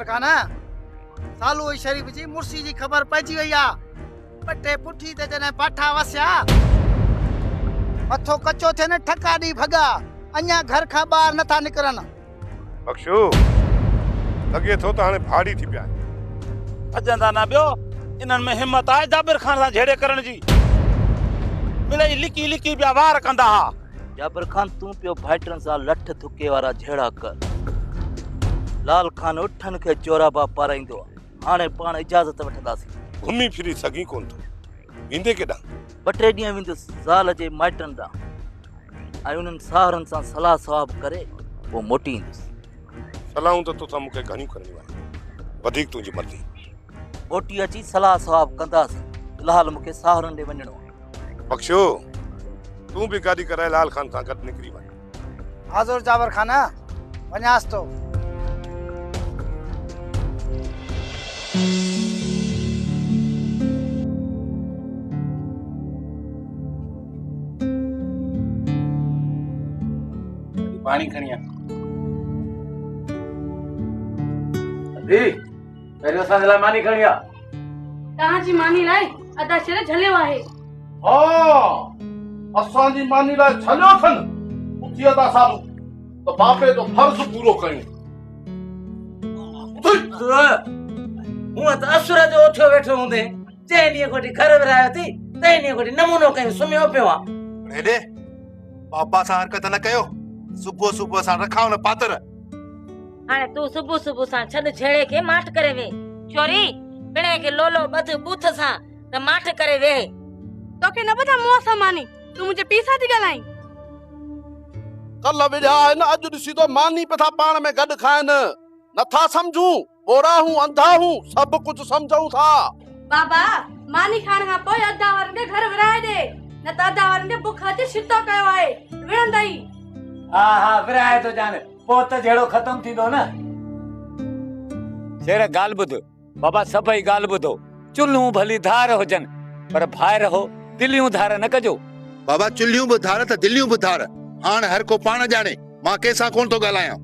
खाना सालू शरीफ जी मुर्सी जी खबर पइजी वई आ पटे पुठी ते जने पाठा वस्या मथो कच्चो थे न ठका दी भगा अन्या घर खा बाहर नथा निकरन। बख्शू लगे थो त हाणे भाड़ी थी पिया भजंदा ना बियो इन्हनि में हिम्मत आहे जाबिर खान सां झेड़े करण जी। मिलई लिकी लिकी पिया वार कंदा हा। जाबिर खान तू पियो भाइटन सां लठ थुके वारा झेड़ा कर। लाल खान उठन के चोराबा पाराईंदो हाणे पाण इजाजत वठंदासीं। घुमी फिरी सगी कोन थो वेंदे केॾां? 2-3 ॾींहं वेंदुसि ज़ाल जे माइटनि ॾांहुं ऐं उन्हनि साहुरनि सां सलाह सवाब करे पोइ मोटी ईंदुसि। सलाहूं त तोसां मूंखे घणियूं करणियूं आहिनि वधीक तुंहिंजी मर्ज़ी। मोटी अची सलाह सवाब कंदासीं। फिलहाल मूंखे साहुरनि ॾे वञिणो आहे। बख्शू तूं बि गाॾी कराए लाल खान सां गॾु निकिरी वञ। हाज़ुर जाबिर खाना वञास तो। पानी खणी आ अदी पहिरियों असां जे लाइ मानी खणी आ। तहां जी मानी लाइ अदा शर झलियो आहे। असां जी मानी लाइ झलियो थन उथी अदा सालू तो बापे जो फर्ज पूरो कयूं। हूं त असुर जो उठियो वेठो हूंदे चए ॾींहं कोठी घर विरायो थी तंहिं ॾींहं कोठी नमूनो कयूं सुम्हियो पियो आहे। हेॾे पापा सां हरकत न कयो। सुबुह सुबुह सां रखाव न पातर। हाणे तू सुबुह सुबुह सां छॾ छेड़े के माठ करे वे छोरी पिणे के लोलो बध बूथ सां त माठ करे वे। तोखे न पता मुंह सां मानी तू मुझे पीसा थी ॻाल्हाई। कल विढ़िया आहिनि अॼु ॾिसी तो मानी पथा पाण में गॾु खाइनि नथा सम्झूं ओड़ा हूं अंधा हूं सभु कुझु सम्झूं था। बाबा मानी खाइण खां पोइ अदा वारनि खे घर विराए ॾे न त अदा वारनि खे बुख अचे छितो कयो आहे विढ़ंदई। हा विराए तो जाने पोइ त झेड़ो ख़तम थींदो न। शेर ॻाल्हि ॿुध बाबा सभई ॻाल्हि ॿुधो। चुल्हियूं भली धार हुजनि पर भाई रहो दिलियूं धार न कजो। बाबा चुल्हियूं बि धार त दिलियूं बि धार। हाणे हर को पाण ॼाणे मां कंहिंसां कोन थो ॻाल्हायां।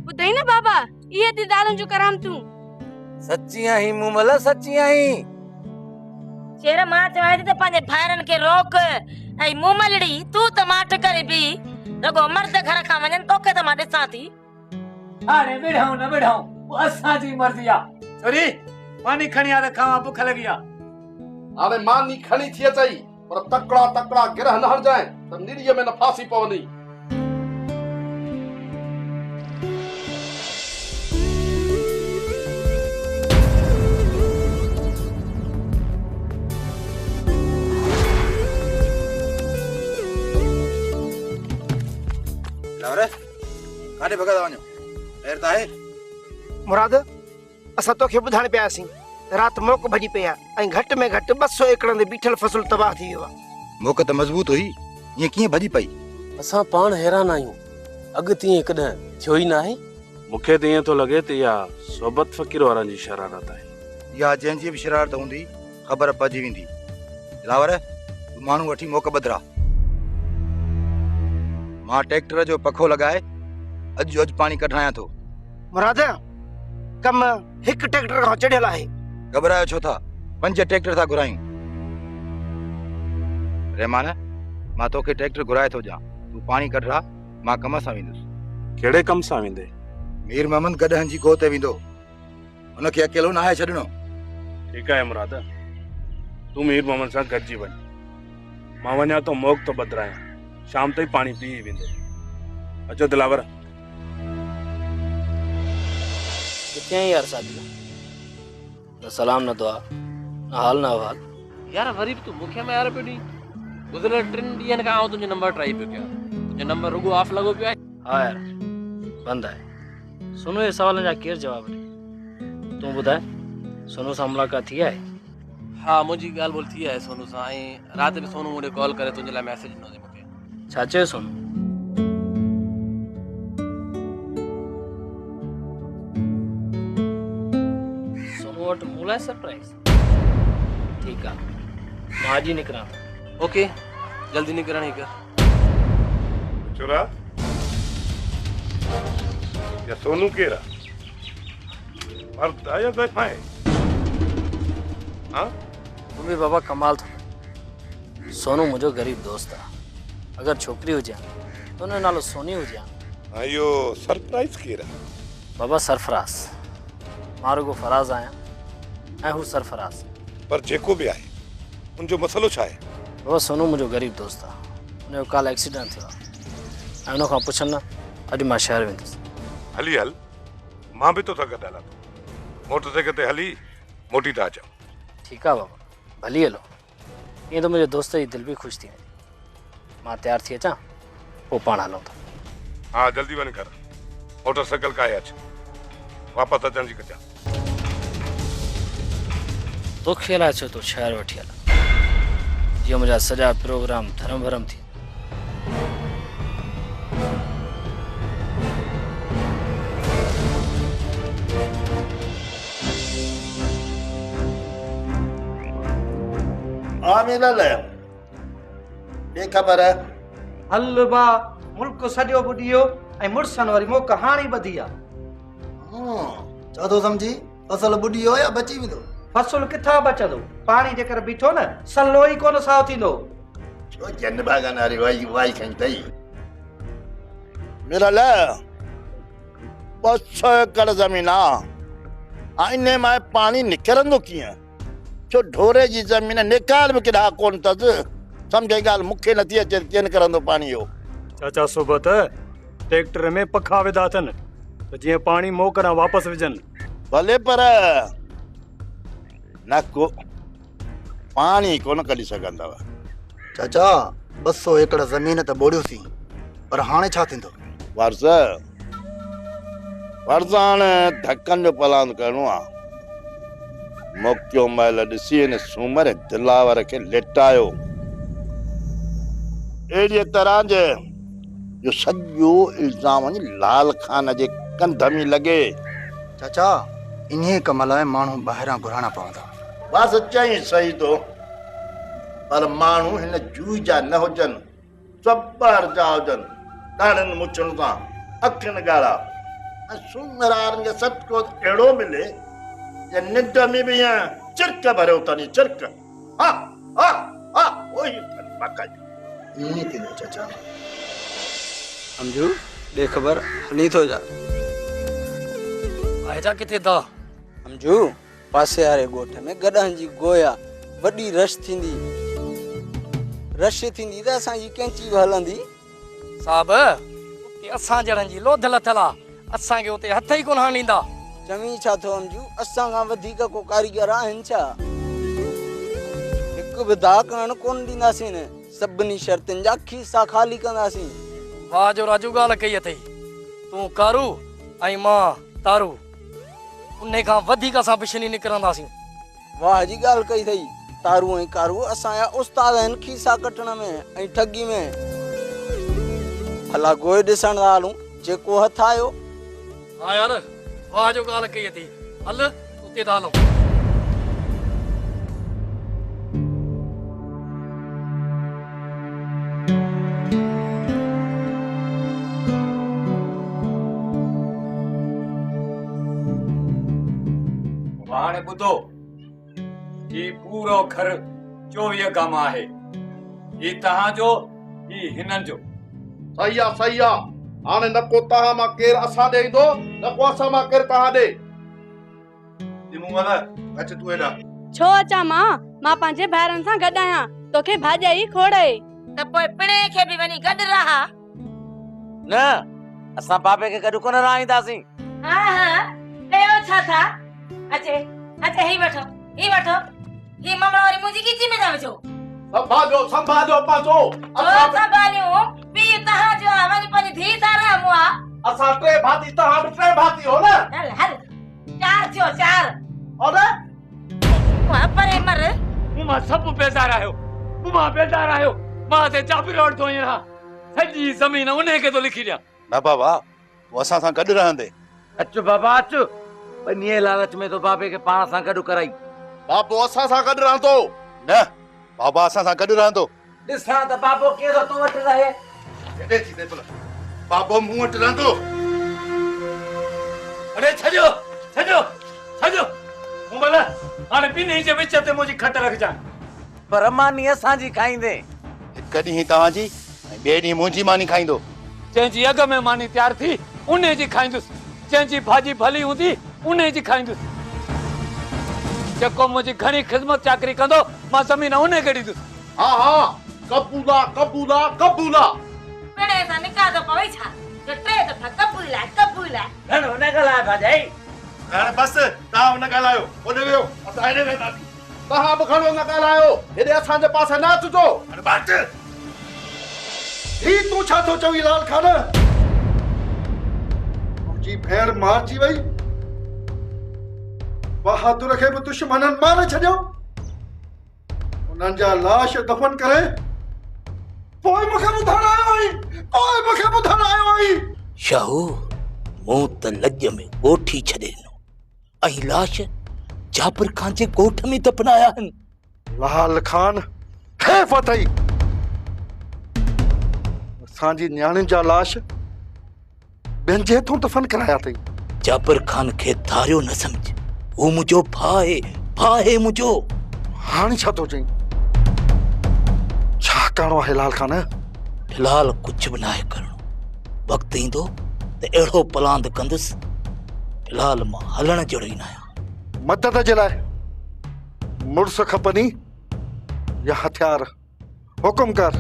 ॿुधई न बाबा इहे ती दालुनि जूं कराम तूं। सच्ची आहीं मूमल सच्ची आहीं। शेर मां चवां थी त पंहिंजे भाइरनि खे रोक ऐं मुमलड़ी तू त माठ करे बि रगो मर्द घर खां वञनि तोखे त मां ॾिसां थी। हाणे विढ़ाऊं न विढ़ाऊं असांजी मर्ज़ी आहे। छोरी पानी खणी आ त खावां बुख लॻी आहे। हाणे मानी खणी थी अचई पर तकड़ा तकड़ा गिरह न हणजाए त निड़ीअ में न फांसी पवनी। काॾे भॻा था वञो? ख़ैर त आहे? मुराद असां तोखे ॿुधाइण पियासीं राति मोक भॼी पिया ऐं घटि में घटि 200 एकड़नि ते बीठल फसल तबाह थी वियो आहे। मोक त मज़बूत हुई ईअं कीअं भॼी पई? असां पाण हैरान आहियूं अॻु तीअं कॾहिं थियो ई न आहे। मूंखे त ईअं थो लॻे त इहा सोबत फ़कीर वारनि जी शरारत आहे। इहा जंहिंजी बि शरारत हूंदी ख़बर पइजी वेंदी। दिलावर तूं माण्हू वठी मोक बदिरा। मां ट्रैक्टर जो पखो लॻाए अॼु पाणी कढायां थो। मुराद कम हिकु ट्रैक्टर खां चढ़ियल आहे। घबरायो छो था? 5 ट्रैक्टर था घुरायूं। रहमान मां तोखे ट्रैक्टर घुराए थो ॾियां तूं पाणी कढरा मां कम सां वेंदुसि। कहिड़े कम सां वेंदे? मीर मोहम्मद गॾहनि जी गोह ते वेंदो हुनखे अकेलो न आहे छॾणो। ठीकु आहे मुराद तूं मीर मोहम्मद सां गॾिजी वञ मां वञा तो मोक तो बदिरायां शाम ताईं पाणी पी वेंदे। अचो दिलावर। किथे यार साथी न सलाम न दुआ न हाल न अहवाल। यार वरी तू मूंखे में यार पियो गुज़िरियल 3 ॾींहंनि खां आउं तुंहिंजो नंबर ट्राई पियो कयां तुंहिंजो नंबर रुगो ऑफ लॻो पियो आहे। हा यार बंदि आहे। सोनू जे सवालनि जा केरु जवाब ॾे? तूं ॿुधाए सोनू सां मुलाक़ात थी आहे? हाँ मुझी गाल बोल थी है सोनू सा आई रात में सोनू मुझे कॉल करे तुझे ला मैसेज न दे मुझे छा चयो सोनू? सोनू वट मूला सरप्राइज। ठीक है मां आज ही निकरा। ओके जल्दी निकरण ही कर। चुरा या सोनू केरा? मर्द है या ज़ैफ़ है? हाँ? तुम भी बाबा कमाल थो। सोनू मुझो गरीब दोस्त है। अगर छोकरी हो जाए तो उन्हें नालो सोनी हो जाए। आयो सरप्राइज किया बाबा सरफराज मारो को फराज आया ऐं हूँ सरफराज पर जेको भी आए उनजो मसलो छा है? बाबा सोनू मुझो गरीब दोस्त है। उन्हें काल एक्सीडेंट थियो ऐं उन खां पुछनि न अॼु मां शहर वेंदुसि। हली हल मां भी तो था गॾु हलां। मोटरसाइकिल ते हली मोटी था अचूं। ठीकु आहे बाबा भली हलो। ईअं त मुंहिंजे दोस्त जी दिलि बि ख़ुशि थी वेंदी। मां तयारु थी अचां पोइ पाण हलूं था। हाँ जल्दी वञ कर मोटरसाइकिल का अच वापस अचण जी कजा। तोखे लाइ छो तो शहर वठी हलां जीअं मुंहिंजा सॼा प्रोग्राम धर्म भरम थी। ख़बर है हल बा मुल्क सॼो ॿुॾियो ऐं मुड़ुसनि वरी मोक हाणे ॿधी आहे। छा थो सम्झी फसल ॿुॾी वियो या बची वेंदो? फसल किथां बचंदो? पाणी जेकर बीठो न सलो ई कोन साओ थींदो। छो जन बागान वारी वाई खई अथई। मेरा ले 200 एकड़ ज़मीन आहे। इन मां पाणी निकिरंदो कीअं? छो ढोरे जी ज़मीन निकाल बि केॾा कोन अथसि। सम्झ ॻाल्हि मूंखे नथी अचे कीअं निकिरंदो पाणी इहो। चाचा सोबत ट्रैक्टर में पखा विधा अथनि त जीअं पाणी मोकरां वापसि विझनि। भले पर न को पाणी कोन कढी सघंदव। चाचा 200 एकड़ ज़मीन त ॿोड़ियोसीं पर हाणे छा थींदो? वर्ष हाणे धकनि जो पलान करिणो आहे। मोकियो महिल ॾिसी हिन सूमर दिलावर खे लेटायो अहिड़ीअ तरह जो सॼो इल्ज़ाम लाल खान जे कंध में लॻे। चाचा इन्हीअ कम लाइ माण्हू ॿाहिरां घुराइणा पवंदा। बसि चई सही तो पर माण्हू हिन जूई जा न हुजनि सबर जा हुजनि ॾाढनि मुछनि सां अखियुनि ॻाढ़ा ऐं सूमरारनि खे सचको अहिड़ो मिले जे निंड में बि ईअं चिरक भरियो अथनि चिरक। हा हा हा उहो ई अथनि पकाई। ईअं थींदो चाचा। समझू ॾे ख़बर हली थो जा। भाईजा किथे था? समझू पासे वारे ॻोठ में गॾहनि जी गोया वॾी रश थींदी त असांजी कैंची बि हलंदी। साहब उते असां जड़नि जी लोध लथल आहे असांखे उते हथ ई कोन हणींदा। चमी छा थो समझू असां खां वधीक को कारीगर आहिनि छा? हिकु बि दाग करण कोन ॾींदासीं न सभिनी शर्तनि जा खीसा ख़ाली कंदासीं। वाह जो राजू ॻाल्हि कई अथई। तूं कारू ऐं मां तारू उन खां वधीक असां पिछड़ी निकिरंदासीं। वाह जी ॻाल्हि कई अथई। तारू ऐं कारू असांजा उस्ताद आहिनि खीसा कटण में ऐं ठगी में। भला गोए ॾिसण था हलूं जेको हथ आयो। हा यार वाह जो ॻाल्हि कई अथई। हल उते था हलूं। हाणे ॿुधो ही पूरो घर 24 गाम आहे। ही तव्हांजो ही हिननि जो। सही आहे सही आहे। हाणे न को तव्हां मां केरु असां ॾे ईंदो न को असां मां केरु तव्हां ॾे। अच तूं हेॾा। छो अचां मां पंहिंजे भाइरनि सां गॾु आहियां तोखे भाॼाई खोड़े त पोइ पिणे खे बि वञी गॾु रहा। न असां बाबे खे गॾु कोन रहाईंदासीं। हा हा ॿियो छा था? अचे अचे ही वठो ही ममड़ा वारी मुंहिंजी खीची में था विझो। संभालियो पाछो। संभालियो पी तव्हांजो आहे वञी पंहिंजी धीउ सां रह मुआ। असां टे भाती तव्हां बि टे भाती हो न। हल 4 थियो 4 और परे मर मां सब बेज़ार आयो मां ते चाबी रोड थो वञा सॼी ज़मीन उन खे तो लिखी ॾियां। न बाबा वो असां सां गॾु रहंदे। अचो बाबा अचो बनीअ लालच में तो बाबे खे पाण सां गॾु कराई। बाबो असां सां गॾु रहंदो न। बाबा असां सां गॾु रहंदो। ॾिसां त बाबो केरो तो वटि रहे। केॾे थी भला बाबो मूं वटि रहंदो। अरे छॾियो सजो मुमल हाणे ॿिन्ही जे विच ते मुंहिंजी खट रखजां। पर मानी असांजी खाईंदे। हिकु ॾींहुं तव्हांजी ऐं ॿिए ॾींहुं मुंहिंजी मानी खाईंदो। जंहिंजी अॻ में मानी तयार थी उन जी खाईंदुसि, जंहिंजी भाॼी भली हूंदी उन जी खाईंदुसि। जेको मुंहिंजी घणी ख़िदमत चाकरी कंदो मां ज़मीन उन खे ॾींदुसि। हा हा कबूला कबूला कबूला। पिणे सां निकाह थो पवे छा? जो टे दफ़ा कबूल आहे कबूल आहे। घणो न ॻाल्हाए भाॼाई। हाणे बसि तव्हां न ॻाल्हायो, होॾे वियो, असां हेॾे वेंदासीं। तव्हां बि घणो न ॻाल्हायो, हेॾे असांजे पासे न अचिजो। अरे बाट ही तूं छा थो चवीं लाल खान? मुंहिंजी भेण मारिजी वई, बहादुर खे बि दुश्मननि मारे छॾियो, उन्हनि जा लाश दफ़न करे पोइ मूंखे ॿुधाइण आयो आहीं, पोइ मूंखे ॿुधाइण आयो आहीं। शाहू मूं त लॼ में ॻोठी छॾे ॾिनो ऐं लाश जाबिर खान जे ॻोठ में दफ़नाया आहिनि। लाल खान हैफ़ अथई, असांजी न्याणियुनि जा लाश ॿियनि जे हथों दफ़न कराया अथई। जाबिर खान खे धारियो न सम्झ, हू मुंहिंजो भाउ आहे मुंहिंजो। हाणे छा थो चईं? छा करणो आहे लाल खान? फिलहाल कुझु बि नाहे करणो, वक़्तु ईंदो त अहिड़ो पलांद कंदुसि। फिलहाल मां हलण जहिड़ो ई न आहियां। मदद जे लाइ मुड़ुस खपनी या हथियार? हुकुम कर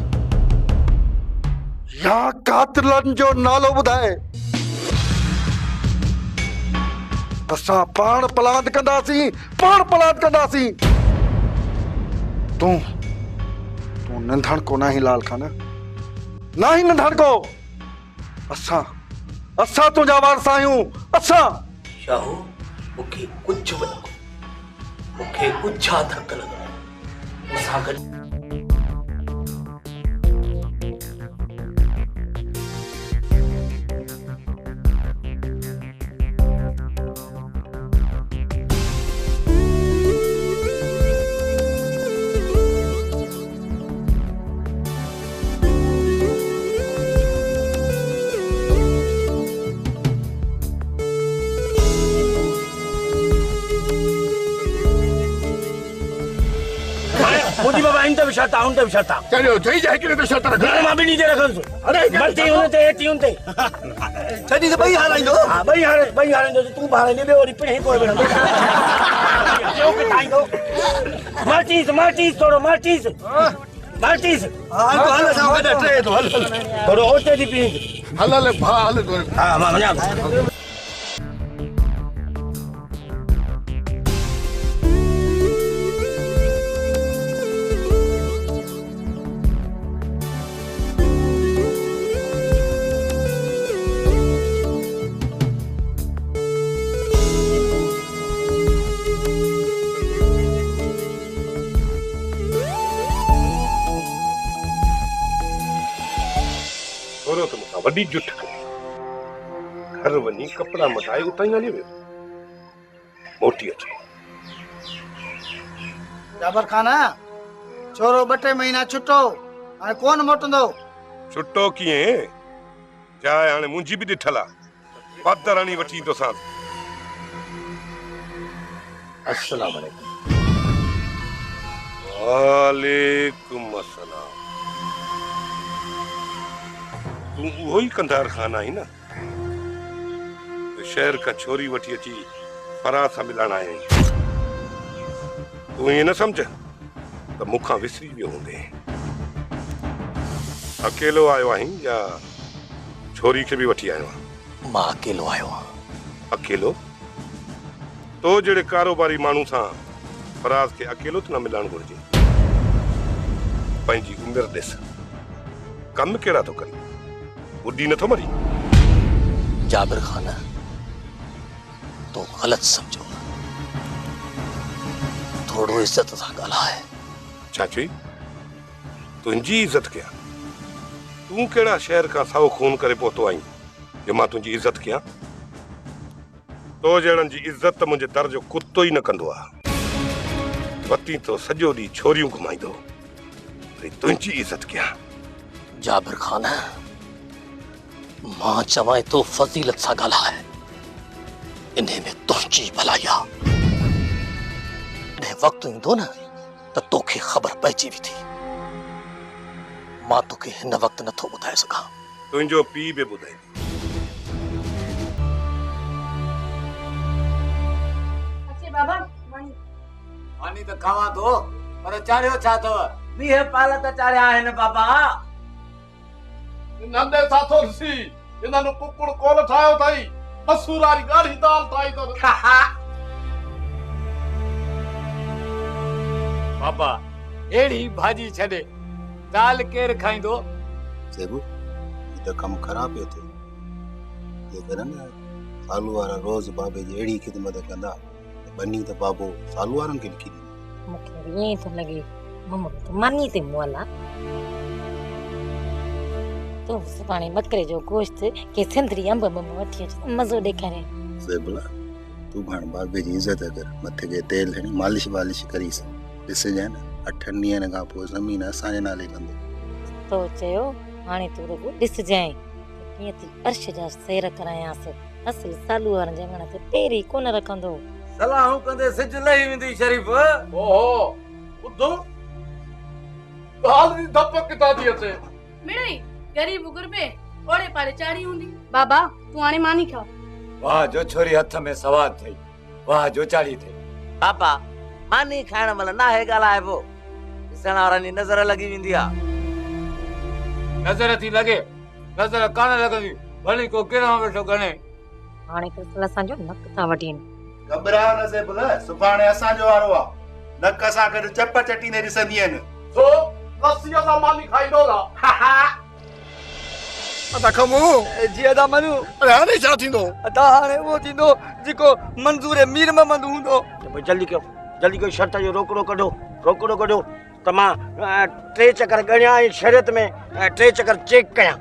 या कातिलनि जो नालो ॿुधाए, असां पाण पलांद कंदासीं, पाण पलांद कंदासीं। तूं नंढण को नाही लाल खान, नाही नंढण को। असां तुंहिंजा वारस आहियूं, असां। शाहू मूंखे कुझु बि न, मूंखे कुझा धक लॻा मूंसां गॾु। मोदी बाबा इन पे शर्त उन पे शर्त चलो जई जाए कि तो शर्त रख। मां भी नहीं दे रखन सो। अरे मरती उन ते एटी उन ते छडी से बई हालाइंदो। हां बई हालाइंदो तू बाहर ने बे ओरी पे कोई बना जो के टाइम दो मार्टिस थोड़ो मार्टिस हां तो हल सा गडे ट्रे तो हल थोड़ो ओटे दी पी हल भा हल हां मां मजा। वॾी जुठ करे घर वञी कपिड़ा मटाए उतां ई हली वियो, मोटी अचे। जाबिर खान छोरो 2 महीना छुट्टो हाणे कोन मोटंदो। छुट्टो कीअं? जाइ हाणे मुंहिंजी बि ॾिठल आहे, पादराणी वठी ईंदोसां। अस्सलाम वालेकुम। वालेकुम अस्सलाम। तूं उहो ई कंधार खान आई न, शहर का छोरी वठी अची फराज सां मिलण आया आहीं। तूं ईअं न सम्झ त मूंखां विसरी वियो हूंदे। अकेलो आयो आहीं या छोरी खे बि वठी आयो आहीं? मां अकेलो आयो आहियां। अकेलो? तो जहिड़े कारोबारी माण्हू सां फराज खे अकेलो त न मिलणु घुरिजे। पंहिंजी उमिरि ॾिस, कम कहिड़ा थो करे, बुढ़ी नथो मरी। जाबिर खान तो गलत समझो, थोड़ो इज्जत सां ॻाल्हाए। छा चई? तुंहिंजी इज्जत कयां? तूं कहिड़ा शहर खां साओ खून करे पहुतो आहीं जो मां तुंहिंजी इज्जत कयां? तो जहिड़नि जी इज्जत मुंहिंजे दर जो कुतो ई न कंदो आहे। वती तो सॼो ॾींहुं छोरियूं घुमाईंदो, वरी तुंहिंजी इज्जत कयां? जाबिर खान मां चवां तो फज़ीलत सां ॻाल्हाए। इन्हें में तुझी भलाई आहे। जॾहिं वक़्तु ईंदो न त तोखे ख़बर पइजी वेंदी। मां तोखे हिन वक़्तु नथो ॿुधाए सघां। तुंहिंजो पीउ बि ॿुधाई। अच्छे बाबा पानी त खावां थो पर चाढ़ियो छा अथव? वीह पाल त चाढ़िया आहिनि बाबा। नंढे साथो सी इन्हनि कुकुड़ कोन ठाहियो अथई, मसूर वारी ॻाढ़ी दाल ठाही अथनि। बाबा अहिड़ी भाॼी छॾे दाल केरु खाईंदो? सेबू ही त कमु ख़राब पियो थिए। जेकर न सालू वारा रोज़ बाबे जी अहिड़ी ख़िदमत कंदा त बनी त बाबो सालू वारनि खे लिखी ॾींदो। मूंखे ईअं थो लॻे मम्मा तूं मानी ते मोला तूं सुभाणे बकरे जो गोश्त के सिंधरी अंब वठी अच मज़ो ॾेखारे। सेबला तूं हाणे बाबे जी इज़त कर, मथे खे तेल हणी मालिश वालिश करीस। ॾिसजांइ न 8 ॾींहंनि खां पोइ ज़मीन असांजे नाले कंदो। तो चयो हाणे तूं रुगो ॾिसजांइ कीअं थी अर्श जा सैर करायांसि। असुल सालू वारनि जे अङण ते पेरी कोन रखंदो। सलाहूं कंदे सिज लही वेंदी शरीफ़। ओहो ॿुधो ॻाल्हि जी धप किथां थी अचे? मिड़ई गरीब गुरबे ओड़े पाड़े चाढ़ी हूंदी। बाबा तूं हाणे मानी खा। वाह जो छोरी हथ में सवाद थई, वाह जो चाढ़ी थई। बाबा मानी खाइण महिल नाहे ॻाल्हाइबो, ॾिसण वारनि जी नज़र लॻी वेंदी आहे। नज़र थी लॻे नज़र कान लॻंदी, भली को किरां वेठो गणे। हाणे फसल असांजो नक था वठीनि। घबरा न से बुल, सुभाणे असांजो वारो आहे। नक सां गॾु चप चटीने ॾिसंदी आहिनि। छो लस्सीअ सां मानी खाईंदो न? अदा खमू जी अदा मनु हाणे छा थींदो? अदा हाणे वो थींदो जेको मंजूर मीर मोहम्मद हूंदो। जल्दी कयो शर्त जो रोकड़ो कढो त मां 3 चकर गणिया ऐं शरीयत में 3 चकर चेक कयां।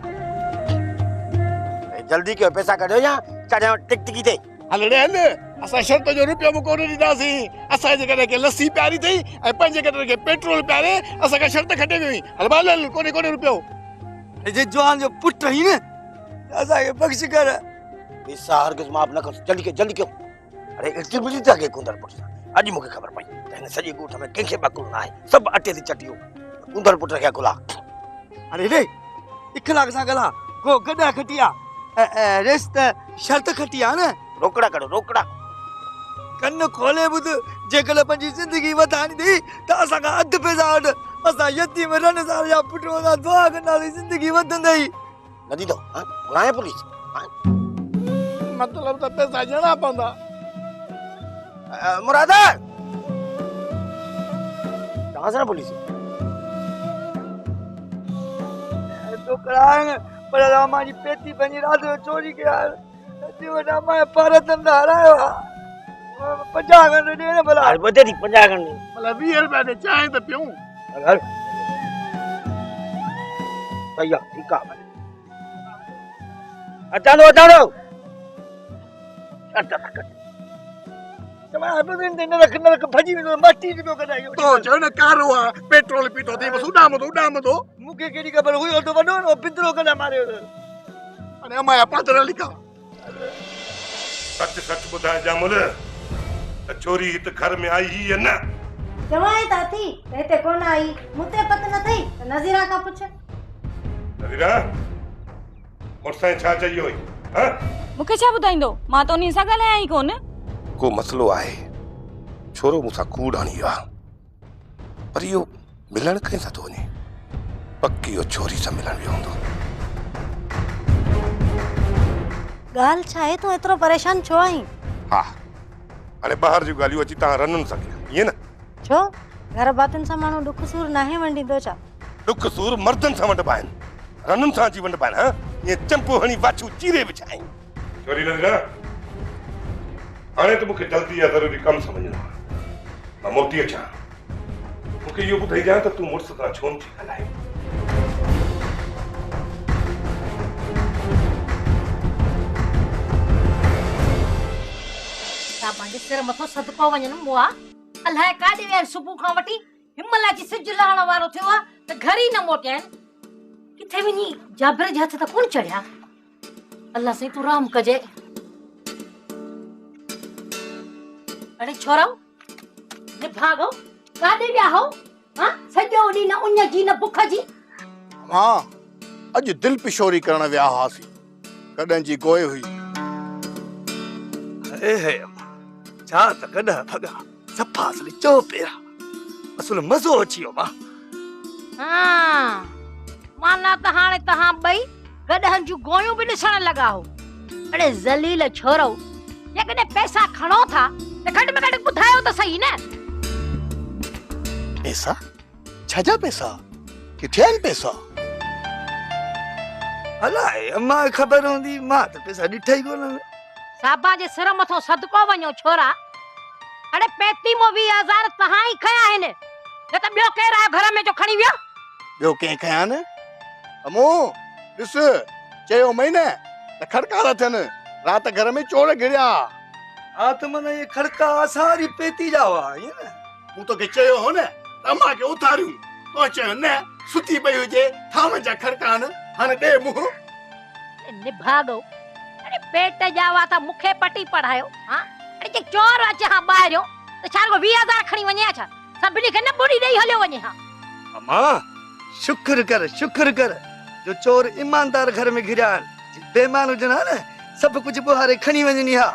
जल्दी कयो, पैसा कढो या चाहे टिकटिकी ते हलड़े हल असां शर्त जो रुपयो बि कोन ॾींदासीं। असांजे कॾहिं के लस्सी प्यारी अथई ऐं पंहिंजे कॾहिं के पेट्रोल प्यारे असांखे शर्त खटे वई। हल भाल हल कोने रुपयो। जे जवान जो पुट ही न असांखे बख्श कर। पैसा हरगिज़ माफ़ न कर। जल्दी कयो। अरे इल्ती मिली था के कुंदर पुट अॼु मूंखे ख़बर पई त हिन सॼे ॻोठ में कंहिंखे बकुल न आहे, सभु अटे ते चटियो। कुंदर पुट खे कुला। अरे रे इखलाक सां गला को गॾा खटिया रिश्त शर्त खटिया न। रोकड़ा कढो रोकड़ा। कन खोले ॿुध, जेकॾहिं पंहिंजी ज़िंदगी वधाइणी अथई त असांखां अधु पैसा वठि। असां यतीम रनसार जा पुट सां दुआ कंदासीं, ज़िंदगी वधंदई। न ॾींदो घुराए पुलिस? मतलब त पैसा ॾियणा पवंदा। मुराद कहाँ से पुलिस? टुकड़ा पर हमारी पेटी बनी रात में चोरी किया जीवन में परतन हरायो 50 घंटे देने भला। अरे बदे दी 50 घंटे मतलब 20 रुपया दे चाहे तो पियूं। अगर भैया ठीक है हटा दो तुम्हारा बदन देने रख भजी में मट्टी जो कदायो तो जन कारो पेट्रोल पीतो थी बस उडाम दो मुके केडी खबर हुई तो वडो नो पितरो कदा मारे अने माया पात्र लिखा। सच ॿुधाए जामुल त छोरी हिते घर में आई ही न? जवाई ताती रहते कोन आई, मुते पत न थई त नज़ीरा का पुछ। नज़ीरा मुर्सां छा चई हुई? हां मुखे छा ॿुधाईंदो, मां तो नी सां ॻाल्हायां ई कोन। को मसलो आहे, छोरो मूंसां कूड़ हणी वियो आहे, पर इहो मिलण कंहिं सां थो वञे? पक्की इहो छोरी सां मिलण वियो हूंदो। गाल छा आहे, तूं एतिरो परेशान छो आहीं? हा हाणे ॿाहिरि जूं ॻाल्हियूं अची तव्हां रननि सघिया ईअं न? छो घर बातुनि सां माण्हू दुख सूर नाहे वंडींदो छा? दुख सूर मर्दनि सां वंडबा आहिनि, रननि सां अची वंडबा आहिनि। हा ईअं चंपू हणी वाछू चीरे विछाई। छोरी नज़रा हाणे त मूंखे जल्दी या ज़रूरी कमु सम्झणो आहे, मां मोटी अचां। मूंखे इहो ॿुधाइजांइ त तूं मुड़ुस सां छो नथी ॻाल्हाए? पंहिंजे सिर मथो सदको वञनि मुआ अलाए काॾे विया सुबुह खां वठी हिमल अची सिज लहण वारो थियो आहे त घर ई न मोटिया आहिनि। किथे वञी जाबिर जे हथ त कोन चढ़िया। अल्लाह साईं तूं राम कजे। अरे छोराओ ने भागो काॾे विया हो हां सॼो ॾींहुं न उञ जी न बुख जी मां अॼु दिल पिशोरी करण विया हुआसीं कॾहिं जी गोए हुई हे अम्मा छा त कॾहिं भॻा सफ़ा असली चो पेरा असुल मज़ो अची वियो मां हां माना त हाणे तव्हां ॿई गॾहनि जूं गोयूं बि ॾिसण लॻा हो अड़े ज़लील छोरो जेकॾहिं पैसा खणो था त घटि में घटि ॿुधायो त सही न पैसा छाजा पैसा किथे आहिनि पैसा अलाए अम्मा ख़बर हूंदी मां त पैसा ॾिठा ई कोन साबा जे सिर मथो सदको वञो छोरा अड़े 35,000 तव्हां ई खया आहिनि न त ॿियो केरु आहे घर में जो खणी वियो ॿियो कंहिं खया न अमो ॾिस चयो महीने त खड़का था थियनि राति घर में चोर घिरिया हा त माना ये खड़का सारी पेती जा हुआ ईअं न मूं तोखे चयो हो न त अम्मा खे उथारियूं तो चयो न सुती पई हुजे थाम जा खड़का आहिनि हाणे ॾे मुंहुं निभागो अरे पेट जावा त मूंखे पटी पढ़ायो हां अरे जे चोर अचे हा ॿाहिरियो त छा को 20,000 खणी वञे छा सभिनी खे न ॿुड़ी ॾेई हलियो वञे हा अम्मा शुक्र कर जो चोर ईमानदार घर में घिरिया आहिनि बेईमान हुजनि हा न सभु कुझु ॿुहारे खणी वञनि हा